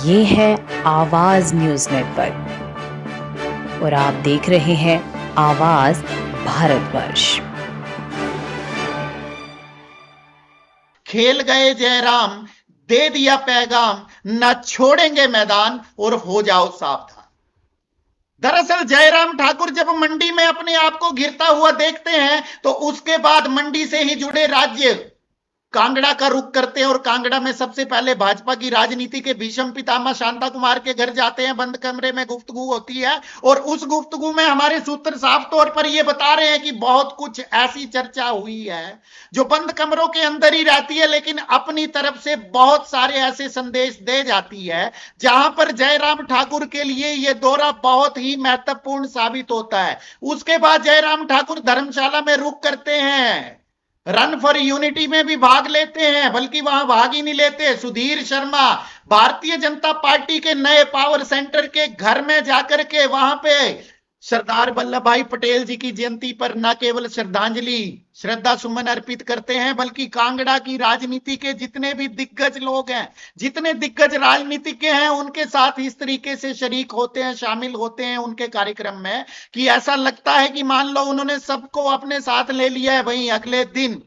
ये है आवाज न्यूज नेटवर्क और आप देख रहे हैं आवाज भारतवर्ष। खेल गए जयराम, दे दिया पैगाम, न छोड़ेंगे मैदान और हो जाओ सावधान। दरअसल जयराम ठाकुर जब मंडी में अपने आप को घिरता हुआ देखते हैं तो उसके बाद मंडी से ही जुड़े राज्य कांगड़ा का रुख करते हैं और कांगड़ा में सबसे पहले भाजपा की राजनीति के भीषम पितामह शांता कुमार के घर जाते हैं। बंद कमरे में गुफ्तगू होती है और उस गुफ्तगू में हमारे सूत्र साफ तौर पर यह बता रहे हैं कि बहुत कुछ ऐसी चर्चा हुई है जो बंद कमरों के अंदर ही रहती है, लेकिन अपनी तरफ से बहुत सारे ऐसे संदेश दे जाती है जहां पर जयराम ठाकुर के लिए यह दौरा बहुत ही महत्वपूर्ण साबित होता है। उसके बाद जयराम ठाकुर धर्मशाला में रुख करते हैं, रन फॉर यूनिटी में भी भाग लेते हैं, बल्कि वहां भाग ही नहीं लेते। सुधीर शर्मा भारतीय जनता पार्टी के नए पावर सेंटर के घर में जाकर के वहां पे सरदार वल्लभ भाई पटेल जी की जयंती पर न केवल श्रद्धांजलि श्रद्धा सुमन अर्पित करते हैं, बल्कि कांगड़ा की राजनीति के जितने भी दिग्गज लोग हैं, जितने दिग्गज राजनीतिज्ञ हैं, उनके साथ इस तरीके से शरीक होते हैं, शामिल होते हैं उनके कार्यक्रम में कि ऐसा लगता है कि मान लो उन्होंने सबको अपने साथ ले लिया है। वहीं अगले दिन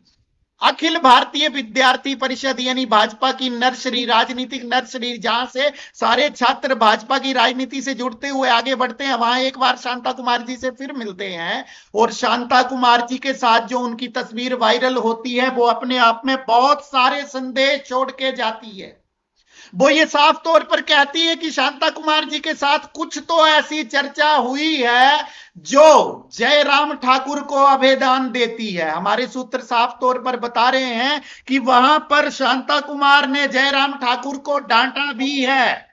अखिल भारतीय विद्यार्थी परिषद यानी भाजपा की नर्सरी, राजनीतिक नर्सरी, जहां से सारे छात्र भाजपा की राजनीति से जुड़ते हुए आगे बढ़ते हैं, वहां एक बार शांता कुमार जी से फिर मिलते हैं और शांता कुमार जी के साथ जो उनकी तस्वीर वायरल होती है वो अपने आप में बहुत सारे संदेश छोड़ के जाती है। वो ये साफ तौर पर कहती है कि शांता कुमार जी के साथ कुछ तो ऐसी चर्चा हुई है जो जयराम ठाकुर को अभेदान देती है। हमारे सूत्र साफ तौर पर बता रहे हैं कि वहां पर शांता कुमार ने जयराम ठाकुर को डांटा भी है।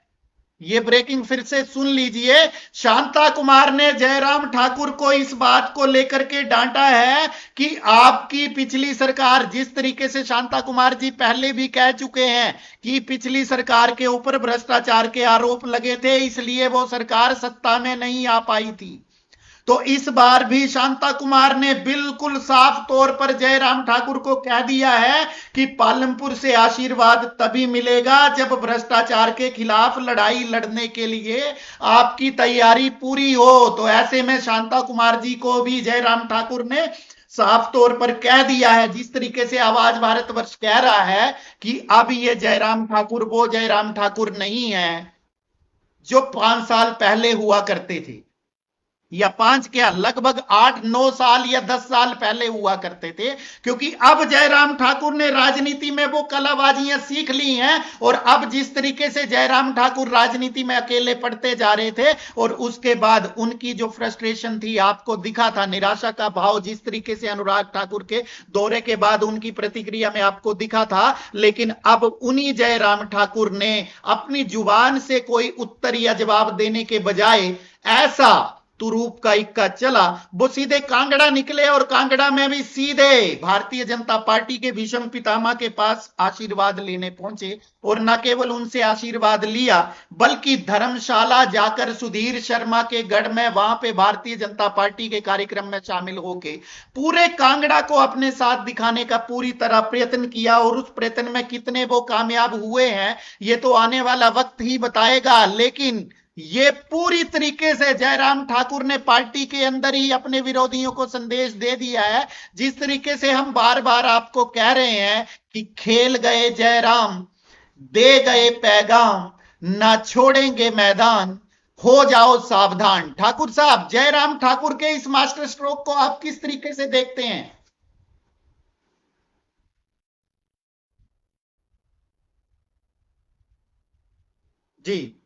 ये ब्रेकिंग फिर से सुन लीजिए। शांता कुमार ने जयराम ठाकुर को इस बात को लेकर के डांटा है कि आपकी पिछली सरकार, जिस तरीके से शांता कुमार जी पहले भी कह चुके हैं कि पिछली सरकार के ऊपर भ्रष्टाचार के आरोप लगे थे, इसलिए वो सरकार सत्ता में नहीं आ पाई थी। तो इस बार भी शांता कुमार ने बिल्कुल साफ तौर पर जयराम ठाकुर को कह दिया है कि पालमपुर से आशीर्वाद तभी मिलेगा जब भ्रष्टाचार के खिलाफ लड़ाई लड़ने के लिए आपकी तैयारी पूरी हो। तो ऐसे में शांता कुमार जी को भी जयराम ठाकुर ने साफ तौर पर कह दिया है, जिस तरीके से आवाज भारतवर्ष कह रहा है कि अब ये जयराम ठाकुर वो जयराम ठाकुर नहीं है जो 5 साल पहले हुआ करते थे, या 5 क्या लगभग 8-9 साल या 10 साल पहले हुआ करते थे, क्योंकि अब जयराम ठाकुर ने राजनीति में वो कलाबाजियां सीख ली हैं और अब जिस तरीके से जयराम ठाकुर राजनीति में अकेले पड़ते जा रहे थे और उसके बाद उनकी जो फ्रस्ट्रेशन थी आपको दिखा था, निराशा का भाव जिस तरीके से अनुराग ठाकुर के दौरे के बाद उनकी प्रतिक्रिया में आपको दिखा था, लेकिन अब उन्हीं जयराम ठाकुर ने अपनी जुबान से कोई उत्तर या जवाब देने के बजाय ऐसा तुरूप का इक्का चला, वो सीधे कांगड़ा निकले और कांगड़ा में भी सीधे भारतीय जनता पार्टी के भीषम पितामह के पास आशीर्वाद लेने पहुंचे और न केवल उनसे आशीर्वाद लिया बल्कि धर्मशाला जाकर सुधीर शर्मा के गढ़ में वहां पे भारतीय जनता पार्टी के कार्यक्रम में शामिल होके पूरे कांगड़ा को अपने साथ दिखाने का पूरी तरह प्रयत्न किया और उस प्रयत्न में कितने वो कामयाब हुए हैं ये तो आने वाला वक्त ही बताएगा। लेकिन ये पूरी तरीके से जयराम ठाकुर ने पार्टी के अंदर ही अपने विरोधियों को संदेश दे दिया है, जिस तरीके से हम बार बार आपको कह रहे हैं कि खेल गए जयराम, दे गए पैगाम, ना छोड़ेंगे मैदान, हो जाओ सावधान। ठाकुर साहब, जयराम ठाकुर के इस मास्टर स्ट्रोक को आप किस तरीके से देखते हैं? जी,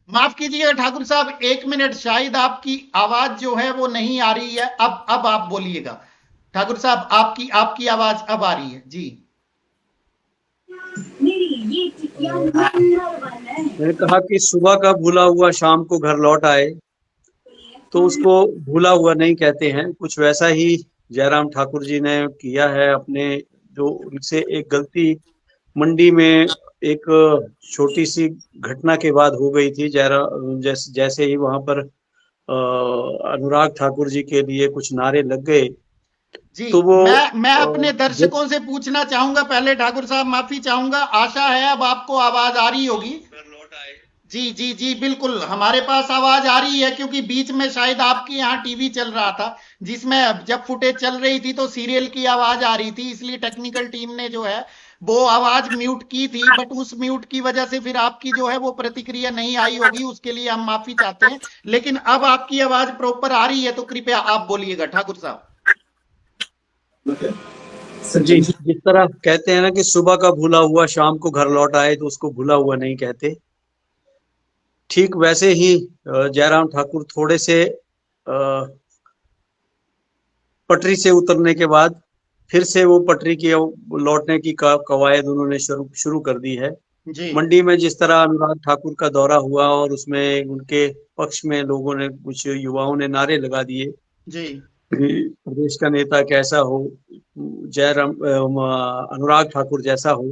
माफ कीजिएगा ठाकुर साहब, 1 मिनट, शायद आपकी आवाज जो है वो नहीं आ रही है। अब आप बोलिएगा ठाकुर साहब, आपकी आपकी आवाज अब आ रही है जी। मैंने कहा कि सुबह का भूला हुआ शाम को घर लौट आए, तो उसको भूला हुआ नहीं कहते हैं। कुछ वैसा ही जयराम ठाकुर जी ने किया है अपने, जो उनसे एक गलती मंडी में एक छोटी सी घटना के बाद हो गई थी। जैसे ही वहां पर अनुराग ठाकुर जी के लिए कुछ नारे लग गए, जी, तो वो मैं अपने जब दर्शकों से पूछना चाहूंगा, पहले ठाकुर साहब माफी चाहूंगा, आशा है अब आपको आवाज आ रही होगी। जी जी जी, बिल्कुल हमारे पास आवाज आ रही है, क्योंकि बीच में शायद आपके यहाँ टीवी चल रहा था, जिसमें जब फुटेज चल रही थी तो सीरियल की आवाज आ रही थी, इसलिए टेक्निकल टीम ने जो है वो आवाज म्यूट की थी, बट उस म्यूट की वजह से फिर आपकी जो है वो प्रतिक्रिया नहीं आई होगी, उसके लिए हम माफी चाहते हैं। लेकिन अब आपकी आवाज प्रॉपर आ रही है, तो कृपया आप बोलिएगा ठाकुर साहब। जी, जिस तरह कहते हैं ना कि सुबह का भूला हुआ शाम को घर लौट आए, तो उसको भूला हुआ नहीं कहते। ठीक वैसे ही जयराम ठाकुर थोड़े से पटरी से उतरने के बाद फिर से वो पटरी की लौटने की कवायद उन्होंने शुरू कर दी है। जी मंडी में जिस तरह अनुराग ठाकुर का दौरा हुआ और उसमें उनके पक्ष में लोगों ने, कुछ युवाओं ने नारे लगा दिए जी कि प्रदेश का नेता कैसा हो, जयराम अनुराग ठाकुर जैसा हो,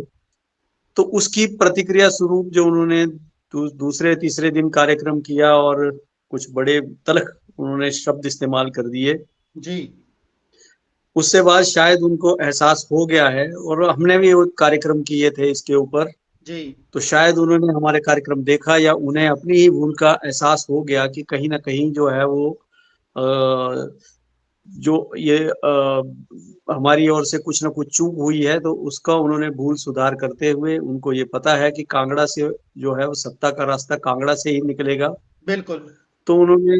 तो उसकी प्रतिक्रिया स्वरूप जो उन्होंने दूसरे तीसरे दिन कार्यक्रम किया और कुछ बड़े तल्ख उन्होंने शब्द इस्तेमाल कर दिए, जी उससे बाद शायद उनको एहसास हो गया है, और हमने भी वो कार्यक्रम किए थे इसके ऊपर, जी तो शायद उन्होंने हमारे कार्यक्रम देखा या उन्हें अपनी ही भूल का एहसास हो गया कि कहीं ना कहीं जो है वो अ, जो ये हमारी ओर से कुछ ना कुछ चूक हुई है, तो उसका उन्होंने भूल सुधार करते हुए, उनको ये पता है कि कांगड़ा से जो है वो सत्ता का रास्ता कांगड़ा से ही निकलेगा, बिल्कुल तो उन्होंने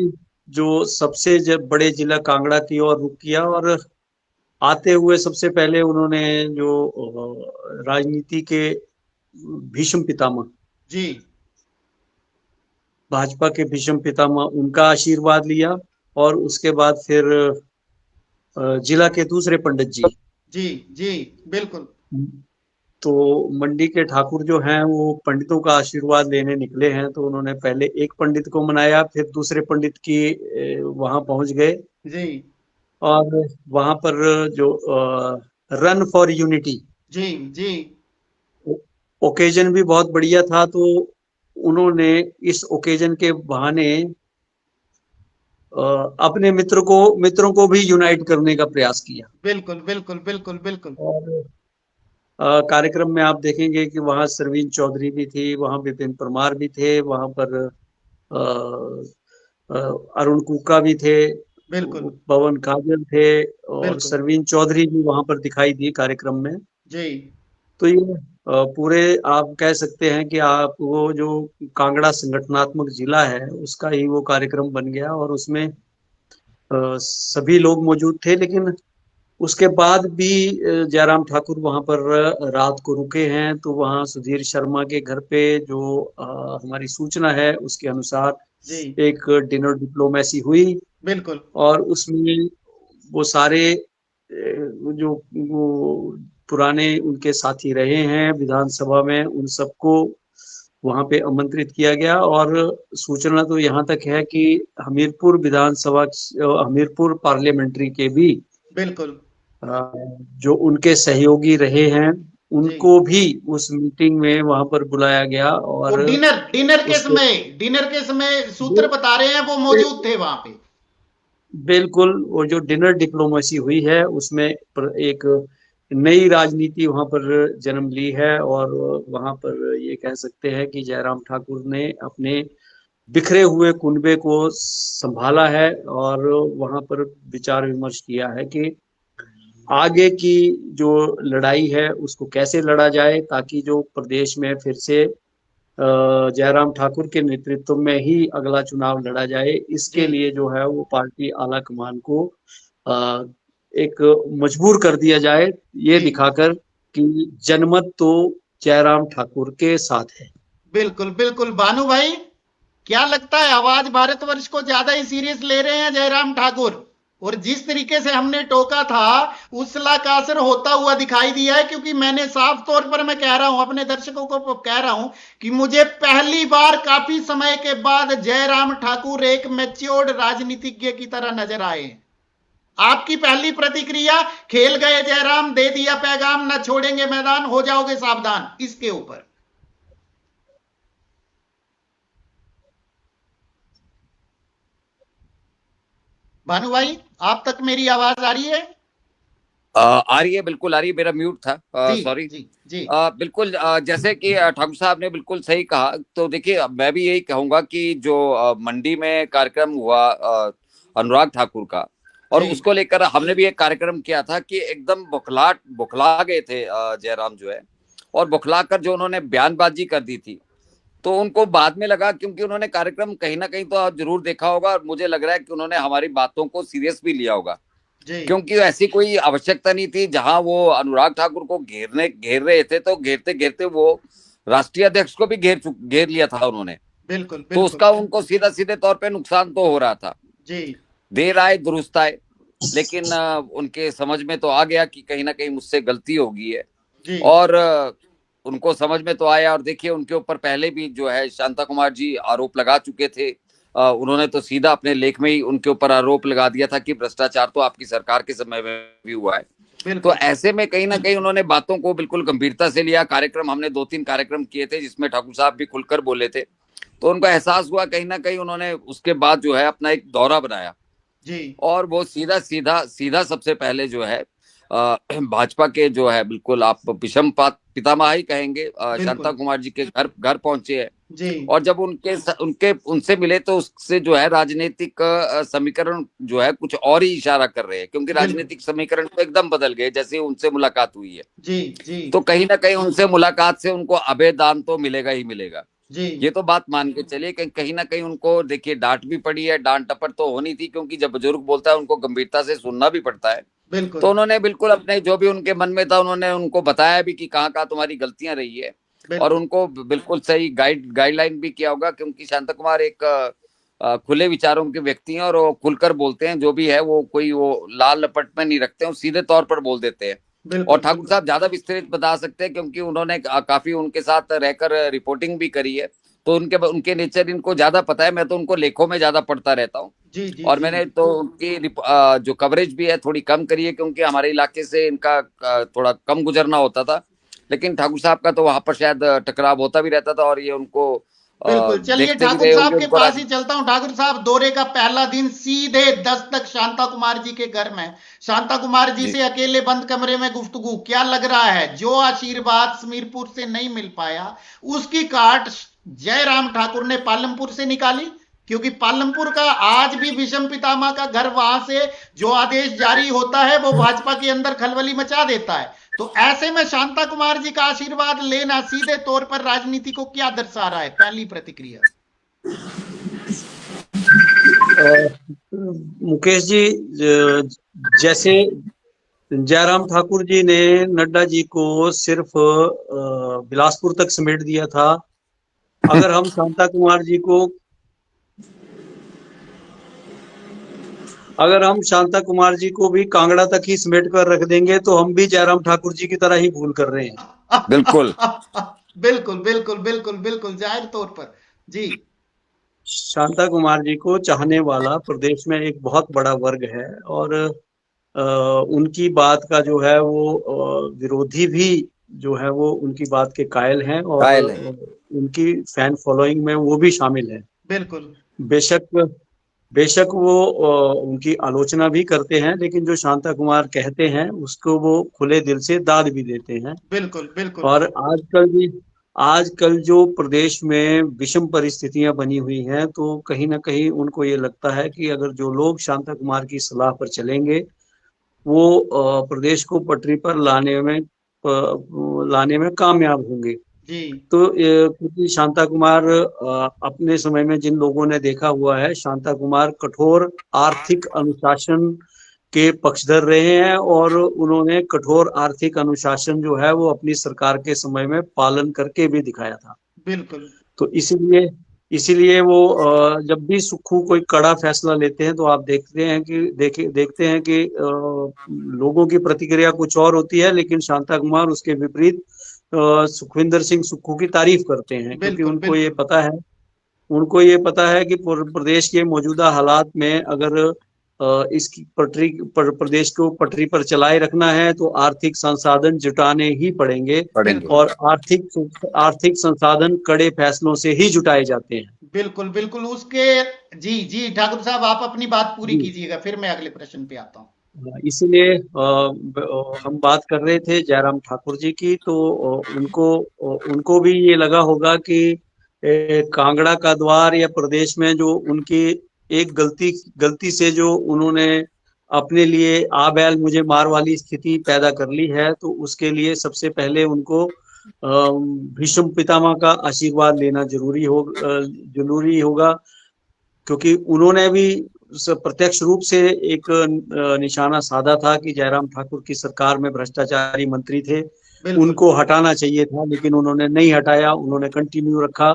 जो सबसे बड़े जिला कांगड़ा की ओर रुख किया, और आते हुए सबसे पहले उन्होंने जो राजनीति के भीष्म पितामह, जी भाजपा के भीष्म पितामह, उनका आशीर्वाद लिया, और उसके बाद फिर जिला के दूसरे पंडित जी, जी जी बिल्कुल तो मंडी के ठाकुर जो हैं वो पंडितों का आशीर्वाद लेने निकले हैं, तो उन्होंने पहले एक पंडित को मनाया, फिर दूसरे पंडित की वहां पहुंच गए, जी और वहां पर जो रन फॉर यूनिटी जी जी ओकेजन भी बहुत बढ़िया था, तो उन्होंने इस ओकेजन के बहाने अपने मित्रों को भी यूनाइट करने का प्रयास किया। बिल्कुल बिल्कुल बिल्कुल बिल्कुल और कार्यक्रम में आप देखेंगे कि वहाँ सरवीन चौधरी भी थी, वहाँ विपिन परमार भी थे, वहाँ पर अ, अ, अरुण कुका भी थे, बिल्कुल पवन काजल थे, और बिल्कुल सरवीन चौधरी भी वहाँ पर दिखाई दी कार्यक्रम में। जी तो ये पूरे आप कह सकते हैं कि आप वो जो कांगड़ा संगठनात्मक जिला है उसका ही वो कार्यक्रम बन गया, और उसमें सभी लोग मौजूद थे, लेकिन उसके बाद भी जयराम ठाकुर वहां पर रात को रुके हैं, तो वहां सुधीर शर्मा के घर पे जो हमारी सूचना है उसके अनुसार जी एक डिनर डिप्लोमेसी हुई, बिल्कुल और उसमें वो सारे जो वो पुराने उनके साथी रहे हैं विधानसभा में, उन सबको वहां पे आमंत्रित किया गया, और सूचना तो यहाँ तक है कि हमीरपुर विधानसभा, हमीरपुर पार्लियामेंट्री के भी बिल्कुल जो उनके सहयोगी रहे हैं जी उनको भी उस मीटिंग में वहां पर बुलाया गया, वो और उसके डिनर के समय सूत्र बता रहे हैं वो मौजूद थे वहां पे। बिल्कुल वो जो डिनर डिप्लोमेसी हुई है उसमें एक नई राजनीति वहां पर जन्म ली है, और वहां पर ये कह सकते हैं कि जयराम ठाकुर ने अपने बिखरे हुए कुनबे को संभाला है, और वहां पर विचार विमर्श किया है कि आगे की जो लड़ाई है उसको कैसे लड़ा जाए, ताकि जो प्रदेश में फिर से जयराम ठाकुर के नेतृत्व में ही अगला चुनाव लड़ा जाए, जी इसके लिए जो है वो पार्टी आला कमान को अ, एक मजबूर कर दिया जाए, ये जी दिखाकर कि जनमत तो जयराम ठाकुर के साथ है। बिल्कुल बिल्कुल भानु भाई, क्या लगता है आवाज भारतवर्ष को ज्यादा ही सीरियस ले रहे हैं जयराम ठाकुर? और जिस तरीके से हमने टोका था उसला का असर होता हुआ दिखाई दिया है, क्योंकि मैंने साफ तौर पर मैं कह रहा हूं, अपने दर्शकों को कह रहा हूं कि मुझे पहली बार काफी समय के बाद जयराम ठाकुर एक मैच्योर्ड राजनीतिज्ञ की तरह नजर आए हैं। आपकी पहली प्रतिक्रिया, खेल गए जयराम, दे दिया पैगाम, न छोड़ेंगे मैदान, हो जाओगे सावधान, इसके ऊपर। भानु भाई, आप तक मेरी आवाज आ रही है? आ रही है, बिल्कुल आ रही है। मेरा म्यूट था, जी सॉरी। जी जी बिल्कुल, जैसे कि ठाकुर साहब ने बिल्कुल सही कहा। तो देखिए, मैं भी यही कहूंगा कि जो मंडी में कार्यक्रम हुआ अनुराग ठाकुर का, और जी उसको लेकर हमने भी एक कार्यक्रम किया था कि एकदम बुखला गए थे जयराम जो है, और बुखला कर जो उन्होंने बयानबाजी कर दी थी। तो उनको बाद में लगा, क्योंकि उन्होंने कार्यक्रम कहीं ना कहीं तो आप जरूर देखा होगा, और मुझे लग रहा है कि उन्होंने हमारी बातों को सीरियस भी लिया होगा, जी क्योंकि ऐसी कोई आवश्यकता नहीं थी। जहां वो अनुराग ठाकुर को घेर रहे थे, तो घेरते घेरते वो राष्ट्रीय अध्यक्ष को भी घेर लिया था उन्होंने। बिल्कुल तो बिल्कुल उसका उनको सीधा सीधे तौर पे नुकसान तो हो रहा था। जी देर आए दुरुस्त आए, लेकिन उनके समझ में तो आ गया कि कहीं ना कहीं मुझसे गलती हो गई है। जी और उनको समझ में तो आया। और देखिए, उनके ऊपर पहले भी जो है शांता कुमार जी आरोप लगा चुके थे। उन्होंने तो सीधा अपने लेख में ही उनके ऊपर आरोप लगा दिया था कि भ्रष्टाचार तो आपकी सरकार के समय में भी हुआ है। तो बिल्कुल ऐसे में कहीं ना कहीं उन्होंने बातों को बिल्कुल गंभीरता से लिया। कार्यक्रम हमने 2-3 कार्यक्रम किए थे, जिसमें ठाकुर साहब भी खुलकर बोले थे। तो उनको एहसास हुआ कहीं ना कहीं। उन्होंने उसके बाद जो है अपना एक दौरा बनाया, जी और वो सीधा सीधा सीधा सबसे पहले जो है भाजपा के जो है, बिल्कुल आप विषम पितामह ही कहेंगे, शांता बिल्कुल कुमार जी के घर पहुंचे हैं। जी और जब उनके उनसे मिले, तो उससे जो है राजनीतिक समीकरण जो है कुछ और ही इशारा कर रहे हैं, क्योंकि बिल्कुल राजनीतिक समीकरण तो एकदम बदल गए जैसे ही उनसे मुलाकात हुई है। जी जी तो कहीं ना कहीं उनसे मुलाकात से उनको अभय दान तो मिलेगा ही मिलेगा। जी ये तो बात मान के चलिए कि कहीं ना कहीं उनको देखिए डांट भी पड़ी है। डांट टपट तो होनी थी, क्योंकि जब बुजुर्ग बोलता है उनको गंभीरता से सुनना भी पड़ता है। तो बिल्कुल उन्होंने बिल्कुल अपने जो भी उनके मन में था, उन्होंने उनको बताया भी कि कहाँ कहाँ तुम्हारी गलतियां रही है, और बिल्कुल उनको बिल्कुल सही गाइडलाइन भी किया होगा। क्योंकि शांता कुमार एक खुले विचारों के व्यक्ति हैं, और वो खुलकर बोलते हैं। जो भी है वो कोई वो लाल लपट में नहीं रखते हैं, सीधे तौर पर बोल देते हैं। और बिल्कुल ठाकुर बिल्कुल साहब ज्यादा विस्तृत बता सकते हैं, क्योंकि उन्होंने काफी उनके साथ रहकर रिपोर्टिंग भी करी है। तो उनके नेचर इनको ज्यादा पता है। मैं तो उनको लेखों में ज्यादा पढ़ता रहता हूँ, जी जी और जी मैंने तो उनकी जो कवरेज भी है थोड़ी कम करी है, क्योंकि हमारे इलाके से इनका थोड़ा कम गुजरना होता था। लेकिन ठाकुर साहब का तो वहां पर शायद टकराव होता भी रहता था, और ये उनको बिल्कुल। चलिए देखते भी ठाकुर रहे साहब होंगे के उनको पास ही चलता हूं। ठाकुर साहब, दौरे का पहला दिन सीधे दस्तक शांता कुमार जी के घर में, शांता कुमार जी जी। से अकेले बंद कमरे में गुफ्तगू। क्या लग रहा है, जो आशीर्वाद समीरपुर से नहीं मिल पाया, उसकी काट जयराम ठाकुर ने पालमपुर से निकाली? क्योंकि पालमपुर का आज भी विषम पितामह का घर, वहां से जो आदेश जारी होता है वो भाजपा के अंदर खलबली मचा देता है। तो ऐसे में शांता कुमार जी का आशीर्वाद लेना सीधे तौर पर राजनीति को क्या दर्शा रहा है? पहली प्रतिक्रिया। मुकेश जी, जैसे जयराम ठाकुर जी ने नड्डा जी को सिर्फ बिलासपुर तक समेट दिया था, अगर हम शांता कुमार जी को भी कांगड़ा तक ही समेट कर रख देंगे, तो हम भी जयराम ठाकुर जी की तरह ही भूल कर रहे हैं। बिल्कुल बिल्कुल बिल्कुल बिल्कुल बिल्कुल जाहिर तौर पर जी। शांता कुमार जी को चाहने वाला प्रदेश में एक बहुत बड़ा वर्ग है, और उनकी बात का जो है वो विरोधी भी जो है वो उनकी बात के कायल हैं, और कायल है। उनकी फैन फॉलोइंग में वो भी शामिल है। बिल्कुल बेशक बेशक वो उनकी आलोचना भी करते हैं, लेकिन जो शांता कुमार कहते हैं उसको वो खुले दिल से दाद भी देते हैं। बिल्कुल बिल्कुल और आजकल जो प्रदेश में विषम परिस्थितियां बनी हुई हैं, तो कहीं ना कहीं उनको ये लगता है कि अगर जो लोग शांता कुमार की सलाह पर चलेंगे, वो प्रदेश को पटरी पर लाने में कामयाब होंगे। जी तो क्योंकि शांता कुमार, अपने समय में जिन लोगों ने देखा हुआ है, शांता कुमार कठोर आर्थिक अनुशासन के पक्षधर रहे हैं, और उन्होंने कठोर आर्थिक अनुशासन जो है वो अपनी सरकार के समय में पालन करके भी दिखाया था। बिल्कुल तो इसीलिए वो जब भी सुक्खू कोई कड़ा फैसला लेते हैं, तो आप देखते हैं कि लोगों की प्रतिक्रिया कुछ और होती है, लेकिन शांता कुमार उसके विपरीत सुखविंदर सिंह सुक्खू की तारीफ करते हैं, क्योंकि बिल्कुल बिल्कुल उनको ये पता है कि प्रदेश के मौजूदा हालात में अगर इसकी प्रदेश को पटरी पर चलाए रखना है तो आर्थिक संसाधन जुटाने ही पड़ेंगे। और आर्थिक संसाधन कड़े फैसलों से ही जुटाए जाते हैं। बिल्कुल बिल्कुल। उसके जी जी ठाकुर साहब, आप अपनी बात पूरी कीजिएगा, फिर मैं अगले प्रश्न पे आता हूँ। इसलिए हम बात कर रहे थे जयराम ठाकुर जी की, तो उनको भी ये लगा होगा कि कांगड़ा का द्वार या प्रदेश में जो उनकी एक गलती से जो उन्होंने अपने लिए आ बैल मुझे मार वाली स्थिति पैदा कर ली है, तो उसके लिए सबसे पहले उनको भीष्म पितामह का आशीर्वाद लेना जरूरी होगा, क्योंकि उन्होंने भी प्रत्यक्ष रूप से एक निशाना साधा था कि जयराम ठाकुर की सरकार में भ्रष्टाचारी मंत्री थे, उनको हटाना चाहिए था, लेकिन उन्होंने नहीं हटाया, उन्होंने कंटिन्यू रखा।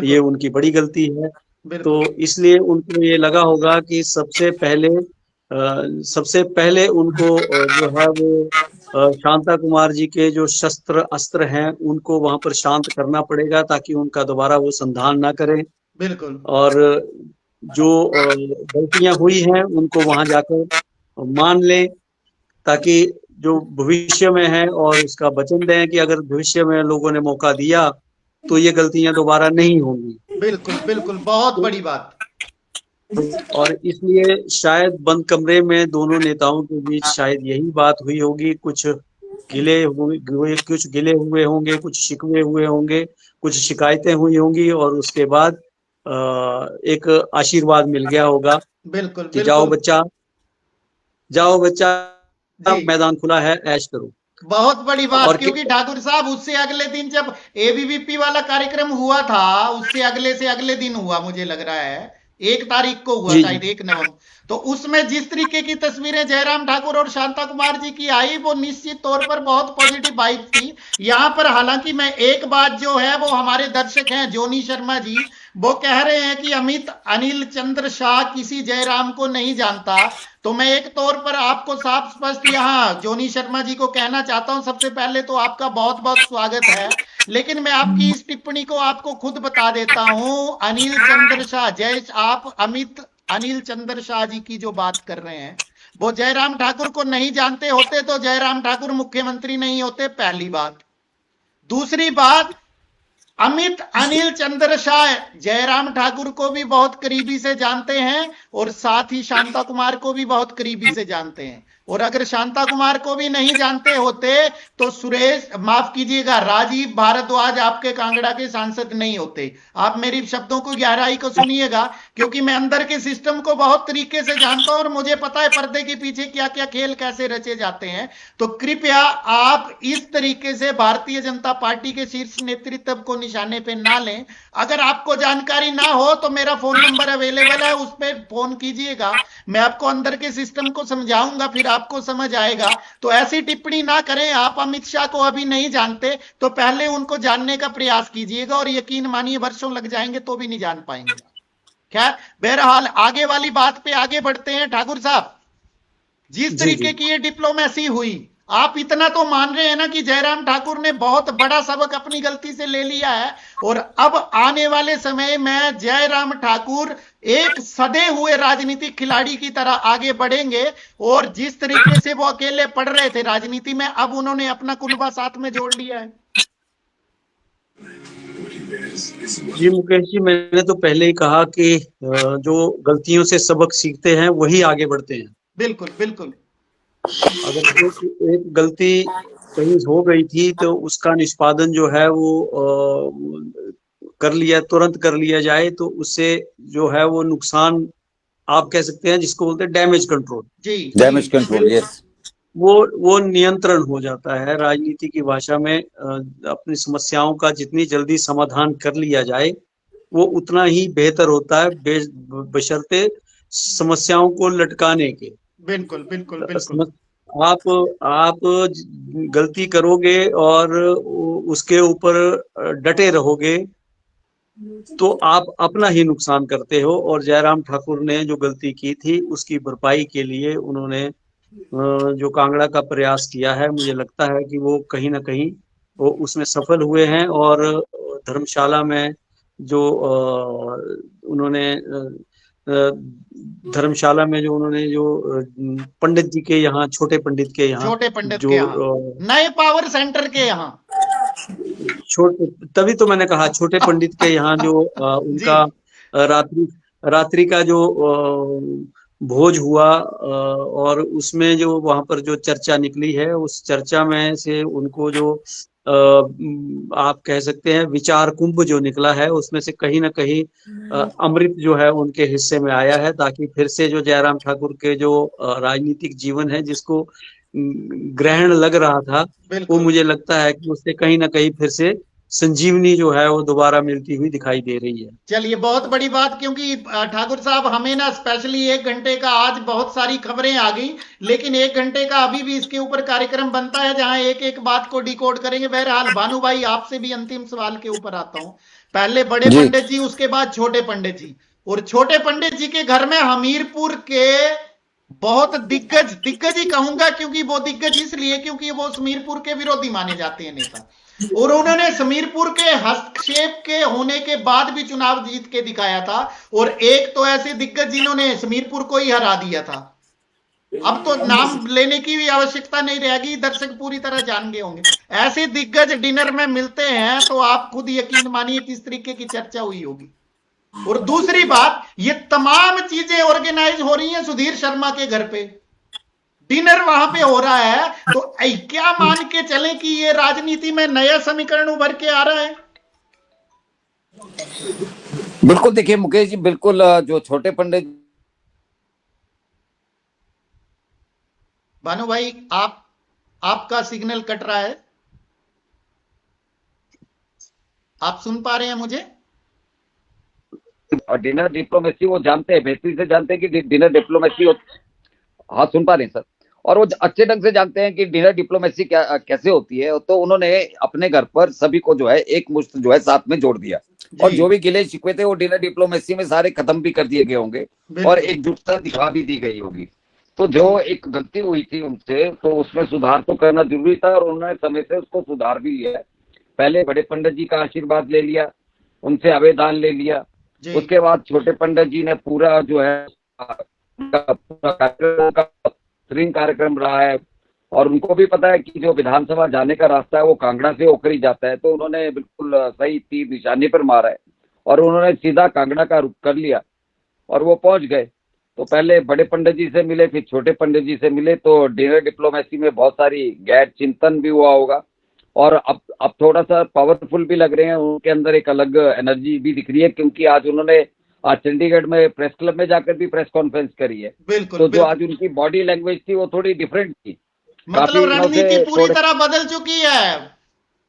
ये उनकी बड़ी गलती है। तो इसलिए उनको ये लगा होगा कि सबसे पहले उनको जो है वो शांता कुमार जी के जो शस्त्र अस्त्र हैं उनको वहां पर शांत करना पड़ेगा, ताकि उनका दोबारा वो संधान ना करें। बिल्कुल। और जो गलतियां हुई हैं उनको वहां जाकर मान लें, ताकि जो भविष्य में है और उसका वचन दें कि अगर भविष्य में लोगों ने मौका दिया तो ये गलतियां दोबारा नहीं होंगी। बिल्कुल बिल्कुल, बहुत बड़ी बात। और इसलिए शायद बंद कमरे में दोनों नेताओं के बीच शायद यही बात हुई होगी। कुछ गिले हुए होंगे, कुछ शिकवे हुए होंगे, कुछ शिकायतें हुई होंगी, और उसके बाद एक आशीर्वाद मिल गया होगा। बिल्कुल कि जाओ बच्चा मैदान खुला है, ऐश करो। बहुत बड़ी बात। क्योंकि ठाकुर साहब उससे अगले दिन जब एबीवीपी वाला कार्यक्रम हुआ था, उससे अगले दिन हुआ, मुझे लग रहा है 1 तारीख को हुआ, शायद 1 नवंबर। तो उसमें जिस तरीके की तस्वीरें जयराम ठाकुर और शांता कुमार जी की आई, वो निश्चित तौर पर बहुत पॉजिटिव वाइब थी। यहाँ पर हालांकि मैं एक बात जो है, वो हमारे दर्शक हैं जोनी शर्मा जी, वो कह रहे हैं कि अमित अनिल चंद्र शाह किसी जयराम को नहीं जानता। तो मैं एक तौर पर आपको साफ स्पष्ट यहाँ जोनी शर्मा जी को कहना चाहता हूं, सबसे पहले तो आपका बहुत बहुत स्वागत है, लेकिन मैं आपकी इस टिप्पणी को आपको खुद बता देता हूं। अनिल चंद्र शाह, आप अमित अनिल चंद्र शाह जी की जो बात कर रहे हैं, वो जयराम ठाकुर को नहीं जानते होते तो जयराम ठाकुर मुख्यमंत्री नहीं होते, पहली बात। दूसरी बात, अमित अनिल चंद्र शाह जयराम ठाकुर को भी बहुत करीबी से जानते हैं और साथ ही शांता कुमार को भी बहुत करीबी से जानते हैं। और अगर शांता कुमार को भी नहीं जानते होते तो माफ कीजिएगा, राजीव भारद्वाज आपके कांगड़ा के सांसद नहीं होते। आप मेरी शब्दों को गहराई को सुनिएगा, क्योंकि मैं अंदर के सिस्टम को बहुत तरीके से जानता हूं और मुझे पता है पर्दे के पीछे क्या क्या खेल कैसे रचे जाते हैं। तो कृपया आप इस तरीके से भारतीय जनता पार्टी के शीर्ष नेतृत्व को निशाने पे ना लें। अगर आपको जानकारी ना हो तो मेरा फोन नंबर अवेलेबल है, उस पर फोन कीजिएगा, मैं आपको अंदर के सिस्टम को समझाऊंगा, फिर आपको समझ आएगा। तो ऐसी टिप्पणी ना करें। आप अमित शाह को अभी नहीं जानते तो पहले उनको जानने का प्रयास कीजिएगा, और यकीन मानिए वर्षों लग जाएंगे तो भी नहीं जान पाएंगे। खैर, बहरहाल आगे वाली बात पे आगे बढ़ते हैं। ठाकुर साहब, जिस तरीके की ये डिप्लोमेसी हुई, आप इतना तो मान रहे हैं ना कि जयराम ठाकुर ने बहुत बड़ा सबक अपनी गलती से ले लिया है, और अब आने वाले समय में जयराम ठाकुर एक सदे हुए राजनीतिक खिलाड़ी की तरह आगे बढ़ेंगे, और जिस तरीके से वो अकेले पढ़ रहे थे राजनीति में, अब उन्होंने अपना कुनबा साथ में जोड़ लिया है। जी मुकेश जी, मैंने तो पहले ही कहा कि जो गलतियों से सबक सीखते हैं वही आगे बढ़ते हैं। बिल्कुल बिल्कुल। अगर एक गलती कहीं हो गई थी तो उसका निष्पादन जो है वो तुरंत कर लिया जाए, तो उससे जो है वो नुकसान आप कह सकते हैं जिसको बोलते हैं डैमेज कंट्रोल। जी, डैमेज कंट्रोल, यस। वो नियंत्रण हो जाता है। राजनीति की भाषा में अपनी समस्याओं का जितनी जल्दी समाधान कर लिया जाए वो उतना ही बेहतर होता है, बशर्ते समस्याओं को लटकाने के। बिल्कुल बिल्कुल बिल्कुल। आप गलती करोगे और उसके ऊपर डटे रहोगे तो आप अपना ही नुकसान करते हो। और जयराम ठाकुर ने जो गलती की थी उसकी भरपाई के लिए उन्होंने जो कांगड़ा का प्रयास किया है, मुझे लगता है कि वो कहीं ना कहीं वो उसमें सफल हुए हैं। और धर्मशाला में जो उन्होंने धर्मशाला में जो उन्होंने जो पंडित जी के यहाँ, छोटे पंडित के यहाँ, छोटे पंडित जो के यहाँ, नए पावर सेंटर के यहाँ, छोटे, तभी तो मैंने कहा छोटे पंडित के यहाँ जो उनका रात्रि का जो भोज हुआ, और उसमें जो वहां पर जो चर्चा निकली है, उस चर्चा में से उनको जो आप कह सकते हैं विचार कुंभ जो निकला है, उसमें से कहीं ना कहीं अमृत जो है उनके हिस्से में आया है, ताकि फिर से जो जयराम ठाकुर के जो राजनीतिक जीवन है जिसको ग्रहण लग रहा था, वो मुझे लगता है कि उससे कहीं ना कहीं फिर से संजीवनी जो है वो दोबारा मिलती हुई दिखाई दे रही है। चलिए, बहुत बड़ी बात, क्योंकि ठाकुर साहब हमें ना स्पेशली 1 घंटे का, आज बहुत सारी खबरें आ गई, लेकिन 1 घंटे का अभी भी इसके ऊपर कार्यक्रम बनता है जहां एक एक बात को डिकोड करेंगे। बहरहाल भानु भाई, आपसे भी अंतिम सवाल के ऊपर आता हूं। पहले बड़े पंडित जी, उसके बाद छोटे पंडित जी, और छोटे पंडित जी के घर में हमीरपुर के बहुत दिग्गज ही कहूंगा, क्योंकि वो दिग्गज इसलिए क्योंकि वो हमीरपुर के विरोधी माने जाते हैं नेता, और उन्होंने हमीरपुर के हस्तक्षेप के होने के बाद भी चुनाव जीत के दिखाया था, और एक तो ऐसे दिग्गज जिन्होंने हमीरपुर को ही हरा दिया था। अब तो नाम लेने की भी आवश्यकता नहीं रहेगी, दर्शक पूरी तरह जान गए होंगे। ऐसे दिग्गज डिनर में मिलते हैं तो आप खुद यकीन मानिए किस तरीके की चर्चा हुई होगी। और दूसरी बात, ये तमाम चीजें ऑर्गेनाइज हो रही हैं सुधीर शर्मा के घर पे, डिनर वहां पे हो रहा है, तो क्या मान के चलें कि ये राजनीति में नया समीकरण उभर के आ रहा है? बिल्कुल, देखिए मुकेश जी, बिल्कुल जो छोटे पंडित, भानु भाई, आपका सिग्नल कट रहा है, आप सुन पा रहे हैं मुझे? और डिनर डिप्लोमेसी वो जानते हैं, बेहतरी से जानते हैं कि डिनर डिप्लोमेसी, हाँ सुन पा रहे हैं सर, और वो अच्छे ढंग से जानते हैं कि डिनर डिप्लोमेसी क्या कैसे होती है। तो उन्होंने अपने घर पर सभी को जो है एक मुश्त जो है साथ में जोड़ दिया, और जो भी गिले शिकवे थे वो डिनर डिप्लोमेसी में सारे खत्म भी कर दिए गए होंगे, और एकजुटता दिखा भी दी गई होगी। तो जो एक गलती हुई थी उनसे, तो उसमें सुधार तो करना जरूरी था, और उन्होंने समय से उसको सुधार भी लिया। पहले बड़े पंडित जी का आशीर्वाद ले लिया, उनसे आवेदन ले लिया, उसके बाद छोटे पंडित जी ने पूरा जो है कार्यक्रम रहा है, और उनको भी पता है कि जो विधानसभा जाने का रास्ता है वो कांगड़ा से होकर ही जाता है, तो उन्होंने बिल्कुल सही तीर निशाने पर मारा है, और उन्होंने सीधा कांगड़ा का रुख कर लिया और वो पहुंच गए। तो पहले बड़े पंडित जी से मिले, फिर छोटे पंडित जी से मिले, तो डिनर डिप्लोमेसी में बहुत सारी गैर चिंतन भी हुआ होगा, और अब थोड़ा सा पावरफुल भी लग रहे हैं, उनके अंदर एक अलग एनर्जी भी दिख रही है, क्योंकि आज उन्होंने चंडीगढ़ में प्रेस क्लब में जाकर भी प्रेस कॉन्फ्रेंस करी है। तो जो आज उनकी बॉडी लैंग्वेज थी वो थोड़ी डिफरेंट थी, मतलब रणनीति पूरी तरह बदल चुकी है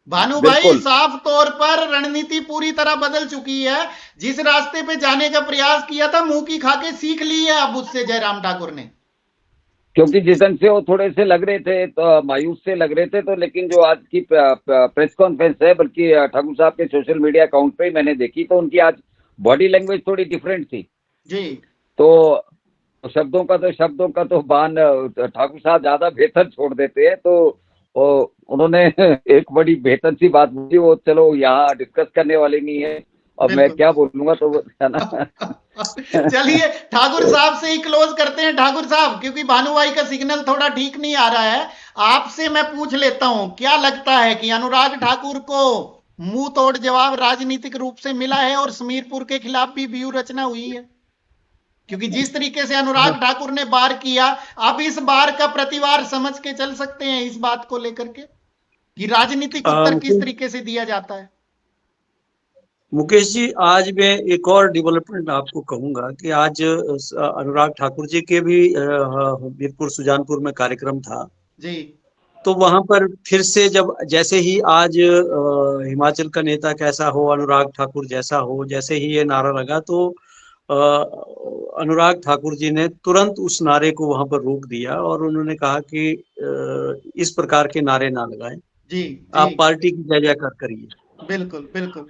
भानु भाई, साफ तौर पर रणनीति पूरी तरह बदल चुकी है। जिस रास्ते पे जाने का प्रयास किया था, मुंह की खाके सीख ली है अब उससे जयराम ठाकुर ने, क्योंकि जिस ढंग से वो थोड़े से लग रहे थे, तो मायूस से लग रहे थे, तो लेकिन जो आज की प्रेस कॉन्फ्रेंस है, बल्कि ठाकुर साहब के सोशल मीडिया अकाउंट पे मैंने देखी, तो उनकी आज बॉडी लैंग्वेज थोड़ी डिफरेंट थी जी। तो शब्दों का तो बान ठाकुर साहब ज्यादा बेहतर छोड़ देते हैं, तो उन्होंने एक बड़ी बेहतर सी बात बोली, वो चलो यहाँ डिस्कस करने वाली नहीं है, अब मैं क्या बोलूंगा, तो है ना। चलिए ठाकुर साहब से ही क्लोज करते हैं। ठाकुर साहब, क्योंकि भानु भाई का सिग्नल थोड़ा ठीक नहीं आ रहा है, आपसे मैं पूछ लेता हूं, क्या लगता है कि अनुराग ठाकुर को मुंह तोड़ जवाब राजनीतिक रूप से मिला है और हमीरपुर के खिलाफ भी व्यू रचना हुई है? क्योंकि जिस तरीके से अनुराग ठाकुर ने बार किया, आप इस बार का प्रतिवार समझ के चल सकते हैं इस बात को लेकर के कि राजनीतिक उत्तर किस तरीके से दिया जाता है? मुकेश जी, आज मैं एक और डेवलपमेंट आपको कहूंगा कि आज अनुराग ठाकुर जी के भी मीरपुर सुजानपुर में कार्यक्रम था जी। तो वहां पर फिर से जैसे ही आज हिमाचल का नेता कैसा हो, अनुराग ठाकुर जैसा हो, जैसे ही ये नारा लगा, तो अनुराग ठाकुर जी ने तुरंत उस नारे को वहां पर रोक दिया और उन्होंने कहा कि इस प्रकार के नारे ना लगाएं, जी, आप पार्टी की जय जयकार करिए। बिल्कुल बिल्कुल।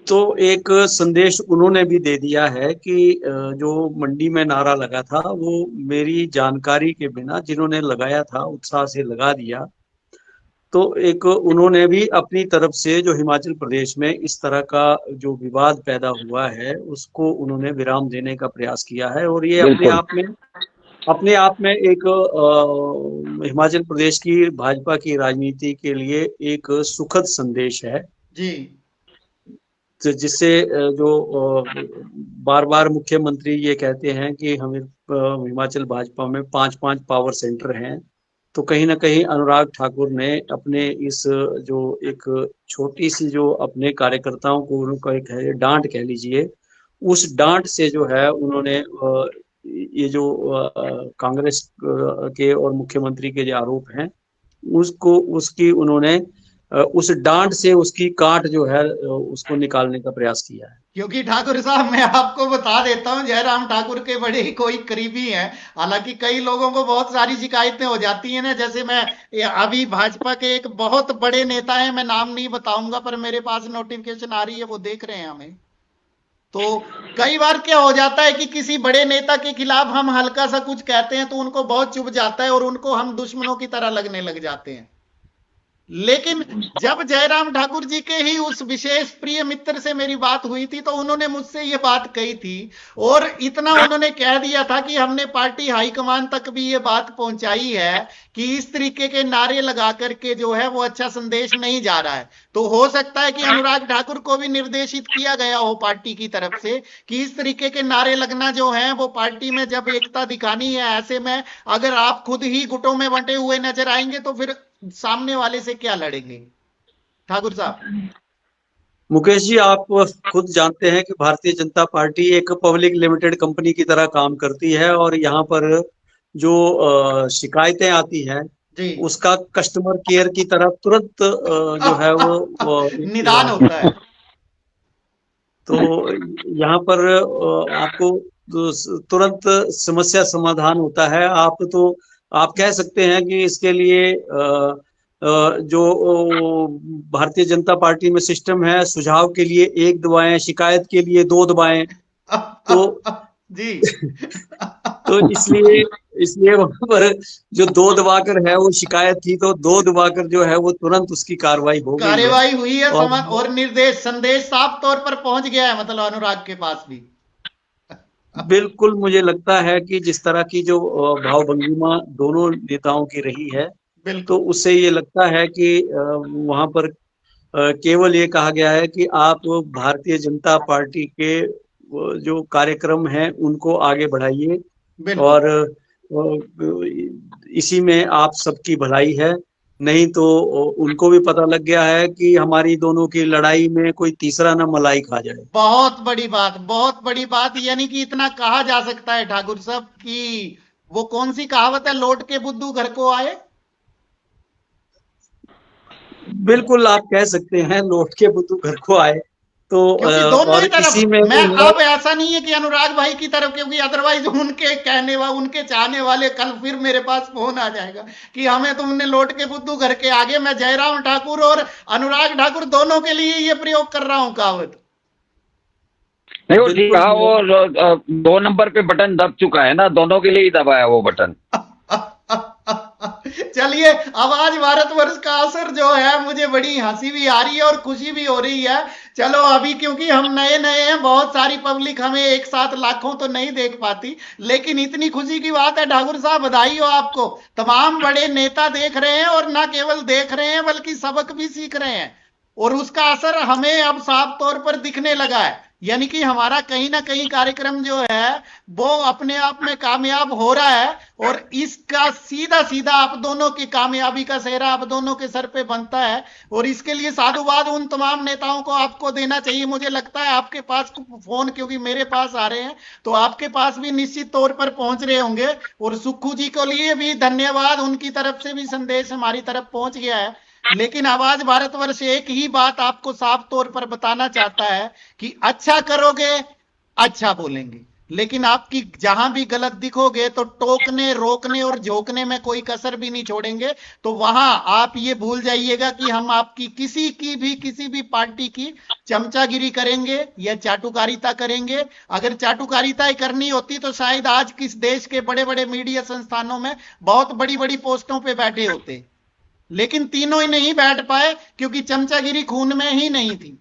तो एक संदेश उन्होंने भी दे दिया है कि जो मंडी में नारा लगा था वो मेरी जानकारी के बिना जिन्होंने लगाया था उत्साह से लगा दिया, तो एक उन्होंने भी अपनी तरफ से जो हिमाचल प्रदेश में इस तरह का जो विवाद पैदा हुआ है उसको उन्होंने विराम देने का प्रयास किया है, और ये बिल्कुल अपने आप में एक हिमाचल प्रदेश की भाजपा की राजनीति के लिए एक सुखद संदेश है, जी तो जिससे जो बार बार मुख्यमंत्री ये कहते हैं कि हमें हिमाचल भाजपा में 5-5 पावर सेंटर हैं, तो कहीं ना कहीं अनुराग ठाकुर ने अपने इस जो एक छोटी सी जो अपने कार्यकर्ताओं को उनको एक है डांट कह लीजिए, उस डांट से जो है उन्होंने ये जो कांग्रेस के और मुख्यमंत्री के जो आरोप हैं उसको उसकी उन्होंने उस डांट से उसकी काट जो है उसको निकालने का प्रयास किया है। क्योंकि ठाकुर साहब मैं आपको बता देता हूं, जयराम ठाकुर के बड़े ही कोई करीबी हैं। हालांकि कई लोगों को बहुत सारी शिकायतें हो जाती हैं ना, जैसे मैं अभी भाजपा के एक बहुत बड़े नेता हैं, मैं नाम नहीं बताऊंगा, पर मेरे पास नोटिफिकेशन आ रही है, वो देख रहे हैं हमें। तो कई बार क्या हो जाता है कि किसी बड़े नेता के खिलाफ हम हल्का सा कुछ कहते हैं तो उनको बहुत चुभ जाता है और उनको हम दुश्मनों की तरह लगने लग जाते हैं। लेकिन जब जयराम ठाकुर जी के ही उस विशेष प्रिय मित्र से मेरी बात हुई थी तो उन्होंने मुझसे ये बात कही थी, और इतना उन्होंने कह दिया था कि हमने पार्टी हाईकमान तक भी ये बात पहुंचाई है कि इस तरीके के नारे लगा करके जो है वो अच्छा संदेश नहीं जा रहा है। तो हो सकता है कि अनुराग ठाकुर को भी निर्देशित किया गया हो पार्टी की तरफ से कि इस तरीके के नारे लगना जो है वो पार्टी में जब एकता दिखानी है, ऐसे में अगर आप खुद ही गुटों में बंटे हुए नजर आएंगे तो फिर सामने वाले से क्या लड़ेंगे। ठाकुर साहब। मुकेश जी, आप खुद जानते हैं कि भारतीय जनता पार्टी एक पब्लिक लिमिटेड कंपनी की तरह काम करती है, और यहाँ पर जो शिकायतें आती हैं जी उसका कस्टमर केयर की तरफ तुरंत जो है वो निदान होता है। तो यहाँ पर आपको तुरंत समस्या समाधान होता है। आप कह सकते हैं कि इसके लिए जो भारतीय जनता पार्टी में सिस्टम है, सुझाव के लिए 1 दबाएं, शिकायत के लिए 2 दबाएं, तो जी तो इसलिए वहां पर जो 2 दबाकर है वो शिकायत थी, तो 2 दबाकर जो है वो तुरंत उसकी कार्रवाई हो गई है। कार्यवाही हुई है और निर्देश संदेश साफ तौर पर पहुंच गया है, मतलब अनुराग के पास भी। बिल्कुल, मुझे लगता है कि जिस तरह की जो भावभंगिमा दोनों नेताओं की रही है, तो उससे ये लगता है कि वहां पर केवल ये कहा गया है कि आप भारतीय जनता पार्टी के जो कार्यक्रम हैं उनको आगे बढ़ाइए और इसी में आप सबकी भलाई है। नहीं तो उनको भी पता लग गया है कि हमारी दोनों की लड़ाई में कोई तीसरा ना मलाई खा जाए। बहुत बड़ी बात, बहुत बड़ी बात। यानी कि इतना कहा जा सकता है ठाकुर साहब कि वो कौन सी कहावत है, लौट के बुद्धू घर को आए। बिल्कुल, आप कह सकते हैं लौट के बुद्धू घर को आए। तो दोनों ही तरफ इसी में मैं अब ऐसा नहीं है कि अनुराग भाई की तरफ, क्योंकि अदरवाइज उनके कहने वाले, उनके चाहने वाले कल फिर मेरे पास फोन आ जाएगा कि हमें तुमने लौट के बुद्धू घर के आगे। मैं जयराम ठाकुर और अनुराग ठाकुर दोनों के लिए ये प्रयोग कर रहा हूं कहावत। नहीं, वो ठीक है, वो 2 नंबर पे बटन दब चुका है ना, दोनों के लिए ही दबाया वो बटन। चलिए, आवाज भारतवर्ष का असर जो है, मुझे बड़ी हंसी भी आ रही है और खुशी भी हो रही है। चलो अभी क्योंकि हम नए नए हैं, बहुत सारी पब्लिक हमें एक साथ लाखों तो नहीं देख पाती, लेकिन इतनी खुशी की बात है ठाकुर साहब, बधाई हो आपको। तमाम बड़े नेता देख रहे हैं और ना केवल देख रहे हैं बल्कि सबक भी सीख रहे हैं, और उसका असर हमें अब साफ तौर पर दिखने लगा है। यानी कि हमारा कहीं ना कहीं कार्यक्रम जो है वो अपने आप में कामयाब हो रहा है, और इसका सीधा सीधा आप दोनों की कामयाबी का सेहरा आप दोनों के सर पे बनता है, और इसके लिए साधुवाद उन तमाम नेताओं को आपको देना चाहिए। मुझे लगता है आपके पास फोन, क्योंकि मेरे पास आ रहे हैं, तो आपके पास भी निश्चित तौर पर पहुंच रहे होंगे। और सुक्खू जी के लिए भी धन्यवाद, उनकी तरफ से भी संदेश हमारी तरफ पहुंच गया है। लेकिन आवाज भारतवर्ष एक ही बात आपको साफ तौर पर बताना चाहता है कि अच्छा करोगे, अच्छा बोलेंगे, लेकिन आपकी जहां भी गलत दिखोगे तो टोकने, रोकने और झोंकने में कोई कसर भी नहीं छोड़ेंगे। तो वहां आप ये भूल जाइएगा कि हम आपकी किसी भी पार्टी की चमचागिरी करेंगे या चाटुकारिता करेंगे। अगर चाटुकारिता करनी होती तो शायद आज किस देश के बड़े बड़े मीडिया संस्थानों में बहुत बड़ी बड़ी पोस्टों पर बैठे होते। लेकिन तीनों ही नहीं बैठ पाए क्योंकि चमचागिरी खून में ही नहीं थी।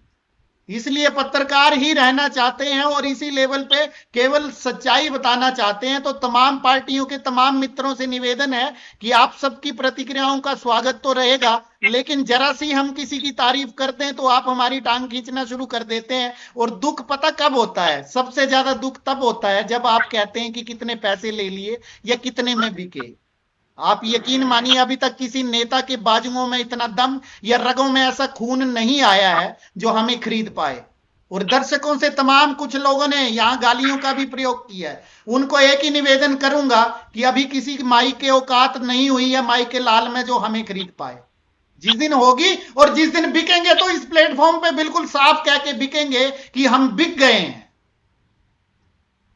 इसलिए पत्रकार ही रहना चाहते हैं और इसी लेवल पे केवल सच्चाई बताना चाहते हैं। तो तमाम पार्टियों के तमाम मित्रों से निवेदन है कि आप सबकी प्रतिक्रियाओं का स्वागत तो रहेगा, लेकिन जरा सी हम किसी की तारीफ करते हैं तो आप हमारी टांग खींचना शुरू कर देते हैं। और दुख पता कब होता है? सबसे ज्यादा दुख तब होता है जब आप कहते हैं कि कितने पैसे ले लिए या कितने में बिके। आप यकीन मानिए अभी तक किसी नेता के बाजुओं में इतना दम या रगों में ऐसा खून नहीं आया है जो हमें खरीद पाए। और दर्शकों से तमाम कुछ लोगों ने यहां गालियों का भी प्रयोग किया है, उनको एक ही निवेदन करूंगा कि अभी किसी माई के औकात नहीं हुई है माई के लाल में जो हमें खरीद पाए। जिस दिन होगी और जिस दिन बिकेंगे तो इस प्लेटफॉर्म पे बिल्कुल साफ कह के बिकेंगे कि हम बिक गए हैं।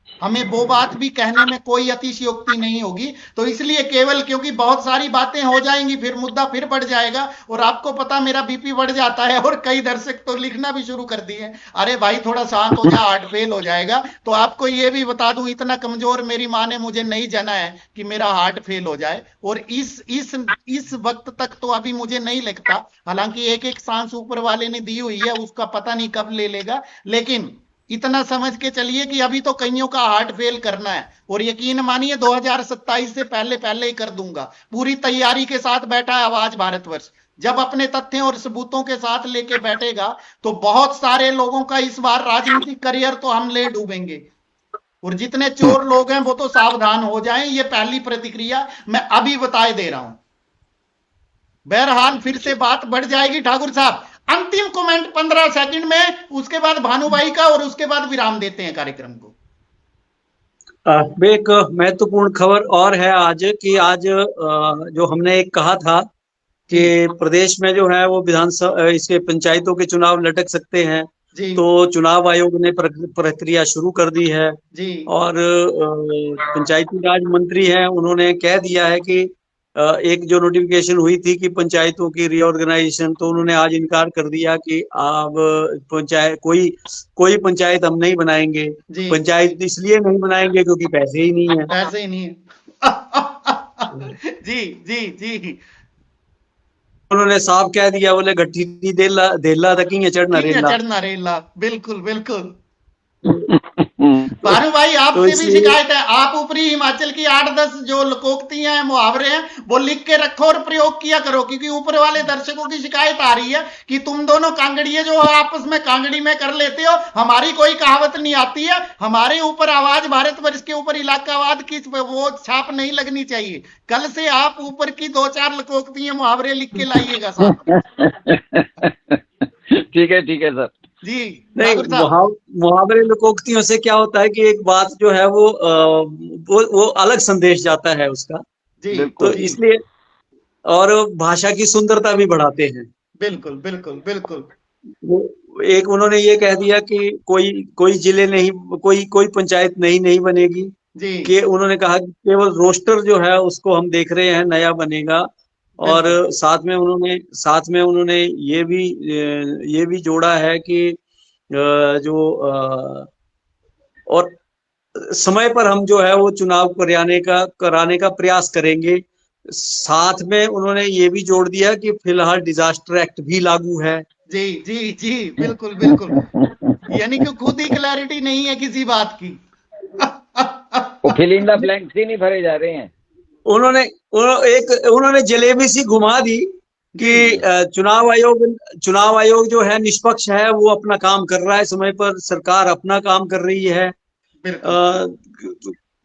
हमें वो बात भी कहने में कोई अतिशयोक्ति नहीं होगी। तो इसलिए केवल क्योंकि बहुत सारी बातें हो जाएंगी फिर मुद्दा फिर बढ़ जाएगा, और आपको पता मेरा बीपी बढ़ जाता है। और कई दर्शक तो लिखना भी शुरू कर दिए, अरे भाई थोड़ा शांत हो जा, हार्ट फेल हो जाएगा। तो आपको ये भी बता दूं, इतना कमजोर मेरी माँ ने मुझे नहीं जाना है कि मेरा हार्ट फेल हो जाए। और इस वक्त तक तो अभी मुझे नहीं लगता, हालांकि एक एक सांस ऊपर वाले ने दी हुई है, उसका पता नहीं कब ले लेगा, लेकिन इतना समझ के चलिए कि अभी तो कईयों का हार्ट फेल करना है। और यकीन मानिए 2027 से पहले ही कर दूंगा। पूरी तैयारी के साथ बैठा है आवाज भारतवर्ष। जब अपने तथ्यों और सबूतों के साथ लेके बैठेगा तो बहुत सारे लोगों का इस बार राजनीतिक करियर तो हम ले डूबेंगे। और जितने चोर लोग हैं वो तो सावधान हो जाएं, ये पहली प्रतिक्रिया मैं अभी बताए दे रहा हूं। बहरहाल फिर से बात बढ़ जाएगी। ठाकुर साहब अंतिम कमेंट 15 सेकंड में, उसके बाद भानुभाई का, और उसके बाद विराम देते हैं कार्यक्रम को। एक महत्वपूर्ण खबर और है आज कि आज जो हमने एक कहा था कि प्रदेश में जो है वो विधानसभा इसके पंचायतों के चुनाव लटक सकते हैं, तो चुनाव आयोग ने प्रक्रिया शुरू कर दी है जी। और पंचायती राज मंत्री हैं, उन्होंने कह दिया है कि एक जो नोटिफिकेशन हुई थी कि पंचायतों की रीऑर्गेनाइजेशन, तो उन्होंने आज इनकार कर दिया कि अब पंचायत कोई पंचायत हम नहीं बनाएंगे। पंचायत इसलिए नहीं बनाएंगे क्योंकि पैसे ही नहीं है। पैसे ही नहीं है। जी जी जी, उन्होंने साफ कह दिया, बोले गट्ठी देला तक चढ़ना रेला। बिल्कुल बिल्कुल। भानु भाई आपसे भी शिकायत है, आप ऊपरी हिमाचल की 8-10 जो लोकोक्तियां हैं, मुहावरे हैं, वो लिख के रखो और प्रयोग किया करो, क्योंकि ऊपर वाले दर्शकों की शिकायत आ रही है कि तुम दोनों कांगड़िए जो आपस में कांगड़ी में कर लेते हो, हमारी कोई कहावत नहीं आती है। हमारे ऊपर आवाज भारतवर्ष के ऊपर इलाकावाद की वो छाप नहीं लगनी चाहिए। कल से आप ऊपर की 2-4 लोकोक्तियां मुहावरे लिख के लाइएगा साहब। ठीक है सर जी। नहीं, मुहावरे लोकोक्तियों से क्या होता है कि एक बात जो है वो अलग संदेश जाता है उसका जी। तो इसलिए, और भाषा की सुंदरता भी बढ़ाते हैं। बिल्कुल बिल्कुल बिल्कुल। एक उन्होंने ये कह दिया कि कोई जिले नहीं, कोई पंचायत नहीं बनेगी जी। कि उन्होंने कहा कि केवल रोस्टर जो है उसको हम देख रहे हैं, नया बनेगा। और साथ में उन्होंने ये भी जोड़ा है कि जो और समय पर हम जो है वो चुनाव कराने का प्रयास करेंगे। साथ में उन्होंने ये भी जोड़ दिया कि फिलहाल डिजास्टर एक्ट भी लागू है। जी जी जी, बिल्कुल बिल्कुल। यानी कि खुद ही क्लैरिटी नहीं है किसी बात की। फिल इन द ब्लैंक्स ही नहीं भरे जा रहे हैं। उन्होंने जलेबी सी घुमा दी कि चुनाव आयोग जो है निष्पक्ष है, वो अपना काम कर रहा है समय पर, सरकार अपना काम कर रही है।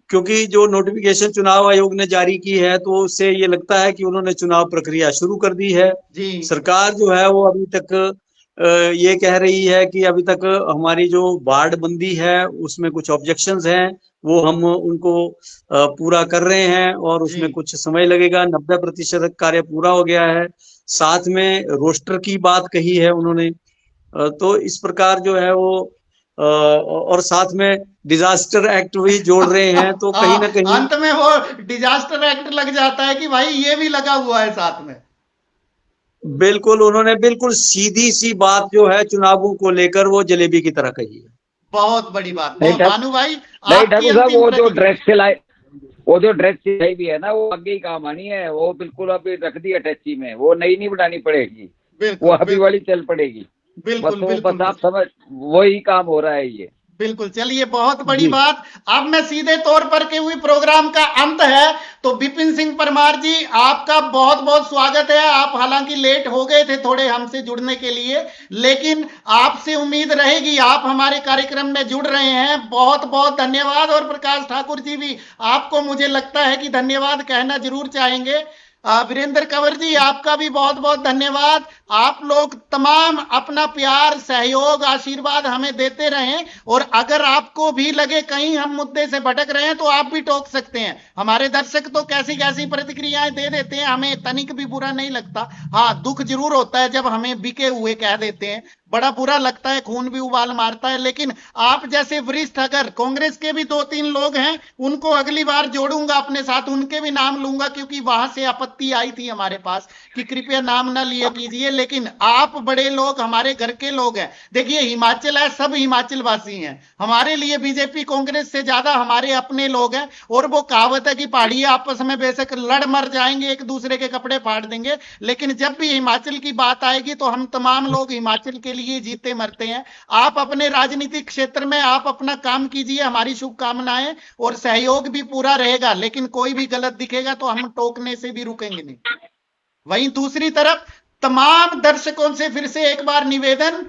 क्योंकि जो नोटिफिकेशन चुनाव आयोग ने जारी की है तो उससे ये लगता है कि उन्होंने चुनाव प्रक्रिया शुरू कर दी है जी। सरकार जो है वो अभी तक ये कह रही है कि अभी तक हमारी जो वार्ड बंदी है उसमें कुछ ऑब्जेक्शंस हैं, वो हम उनको पूरा कर रहे हैं और उसमें कुछ समय लगेगा। 90% कार्य पूरा हो गया है। साथ में रोस्टर की बात कही है उन्होंने। तो इस प्रकार जो है वो और साथ में डिजास्टर एक्ट भी जोड़ रहे हैं। तो कहीं ना कहीं अंत में वो डिजास्टर एक्ट लग जाता है कि भाई ये भी लगा हुआ है साथ में। बिल्कुल, उन्होंने बिल्कुल सीधी सी बात जो है चुनावों को लेकर वो जलेबी की तरह कही है। बहुत बड़ी बात। भानु भाई वो जो ड्रेस सिलाई वो जो ड्रेस सिलाई भी है ना, वो आगे ही काम आनी है, वो बिल्कुल अभी रख दी अटैची में, वो नई नहीं बनानी पड़ेगी, वो अभी वाली चल पड़ेगी। बिल्कुल बस आप समझ, वही काम हो रहा है ये। बिल्कुल। चलिए, बहुत बड़ी बात। अब मैं सीधे तौर पर के हुई प्रोग्राम का अंत है, तो विपिन सिंह परमार जी, आपका बहुत बहुत स्वागत है। आप हालांकि लेट हो गए थे थोड़े हमसे जुड़ने के लिए, लेकिन आपसे उम्मीद रहेगी, आप हमारे कार्यक्रम में जुड़ रहे हैं, बहुत बहुत धन्यवाद। और प्रकाश ठाकुर जी भी आपको मुझे लगता है कि धन्यवाद कहना जरूर चाहेंगे। वीरेंद्र कंवर जी, आपका भी बहुत बहुत धन्यवाद। आप लोग तमाम अपना प्यार, सहयोग, आशीर्वाद हमें देते रहें, और अगर आपको भी लगे कहीं हम मुद्दे से भटक रहे हैं तो आप भी टोक सकते हैं। हमारे दर्शक तो कैसी कैसी प्रतिक्रियाएं दे देते हैं, हमें तनिक भी बुरा नहीं लगता। हाँ, दुख जरूर होता है जब हमें बिके हुए कह देते हैं, बड़ा बुरा लगता है, खून भी उबाल मारता है। लेकिन आप जैसे वरिष्ठ, अगर कांग्रेस के भी 2-3 लोग हैं, उनको अगली बार जोड़ूंगा अपने साथ, उनके भी नाम लूंगा, क्योंकि वहां से आपत्ति आई थी हमारे पास कि कृपया नाम ना लिया कीजिए। लेकिन आप बड़े लोग, हमारे घर के लोग हैं। देखिए, हिमाचल है, सब हिमाचल वासी हैं। हमारे लिए बीजेपी कांग्रेस से ज्यादा हमारे अपने लोग हैं। और वो कहावत है कि पहाड़ी आपस में बेशक लड़ मर जाएंगे, एक दूसरे के कपड़े फाड़ देंगे, लेकिन जब भी हिमाचल की बात आएगी तो हम तमाम लोग हिमाचल के लिए जीते मरते हैं। आप अपने राजनीतिक क्षेत्र में आप अपना काम कीजिए, हमारी शुभकामनाएं, और सहयोग भी पूरा रहेगा। लेकिन कोई भी गलत दिखेगा तो हम टोकने से भी रुकेंगे नहीं। वहीं दूसरी तरफ तमाम दर्शकों से फिर से एक बार निवेदन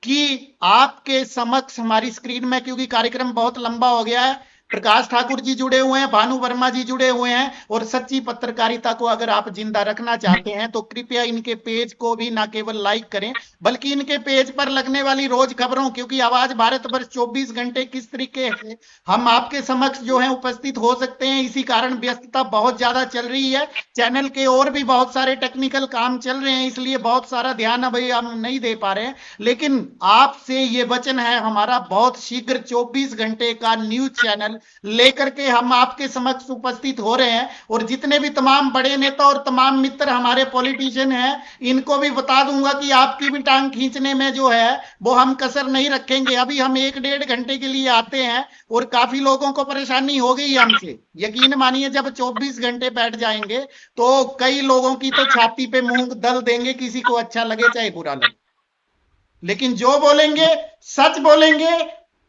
कि आपके समक्ष हमारी स्क्रीन में, क्योंकि कार्यक्रम बहुत लंबा हो गया है, प्रकाश ठाकुर जी जुड़े हुए हैं, भानु वर्मा जी जुड़े हुए हैं, और सच्ची पत्रकारिता को अगर आप जिंदा रखना चाहते हैं तो कृपया इनके पेज को भी ना केवल लाइक करें, बल्कि इनके पेज पर लगने वाली रोज खबरों, क्योंकि आवाज भारतवर्ष 24 घंटे किस तरीके से हम आपके समक्ष जो है उपस्थित हो सकते हैं, इसी कारण व्यस्तता बहुत ज्यादा चल रही है। चैनल के और भी बहुत सारे टेक्निकल काम चल रहे हैं, इसलिए बहुत सारा ध्यान अभी हम नहीं दे पा रहे हैं। लेकिन आपसे ये वचन है हमारा, बहुत शीघ्र 24 घंटे का न्यूज चैनल लेकर के हम आपके समक्ष उपस्थित हो रहे हैं। और जितने भी तमाम बड़े नेता और तमाम मित्र हमारे पॉलिटिशियन हैं, इनको भी बता दूंगा कि आपकी भी टांग खींचने में जो है वो हम कसर नहीं रखेंगे। अभी हम 1-1.5 घंटे के लिए आते हैं और काफी लोगों को परेशानी हो गई हमसे। यकीन मानिए, जब 24 घंटे बैठ जाएंगे तो कई लोगों की तो छाती पे मूंग दल देंगे, किसी को अच्छा लगे चाहे बुरा लगे। लेकिन जो बोलेंगे सच बोलेंगे,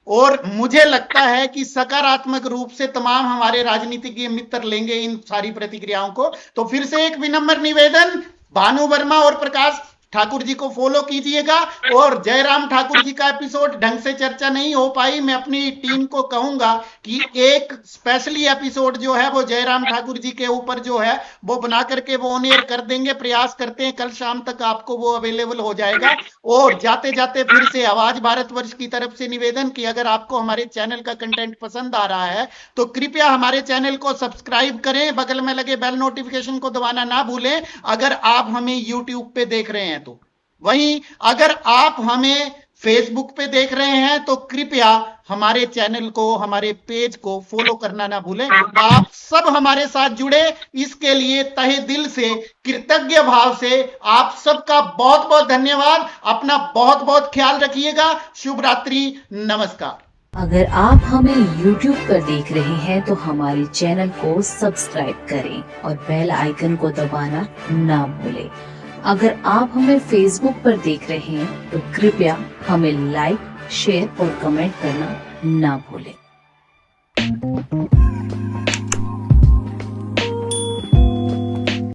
और मुझे लगता है कि सकारात्मक रूप से तमाम हमारे राजनीतिज्ञ मित्र लेंगे इन सारी प्रतिक्रियाओं को। तो फिर से एक विनम्र निवेदन, भानु वर्मा और प्रकाश ठाकुर जी को फॉलो कीजिएगा। और जयराम ठाकुर जी का एपिसोड ढंग से चर्चा नहीं हो पाई, मैं अपनी टीम को कहूंगा कि एक स्पेशली एपिसोड जो है वो जयराम ठाकुर जी के ऊपर जो है वो बना करके वो ऑन एयर कर देंगे। प्रयास करते हैं कल शाम तक आपको वो अवेलेबल हो जाएगा। और जाते जाते फिर से आवाज भारतवर्ष की तरफ से निवेदन कि अगर आपको हमारे चैनल का कंटेंट पसंद आ रहा है तो कृपया हमारे चैनल को सब्सक्राइब करें, बगल में लगे बेल नोटिफिकेशन को दबाना ना भूलें अगर आप हमें यूट्यूब पे देख रहे हैं तो। वहीं अगर आप हमें फेसबुक पे देख रहे हैं तो कृपया हमारे चैनल को, हमारे पेज को फॉलो करना ना भूलें। आप सब हमारे साथ जुड़े, इसके लिए तहे दिल से, कृतज्ञ भाव से आप सबका बहुत बहुत धन्यवाद। अपना बहुत बहुत ख्याल रखिएगा। शुभ रात्रि, नमस्कार। अगर आप हमें YouTube पर देख रहे हैं तो हमारे चैनल को सब्सक्राइब करें और बेल आइकन को दबाना ना भूलें। अगर आप हमें Facebook पर देख रहे हैं तो कृपया हमें लाइक, शेयर और कमेंट करना ना भूलें।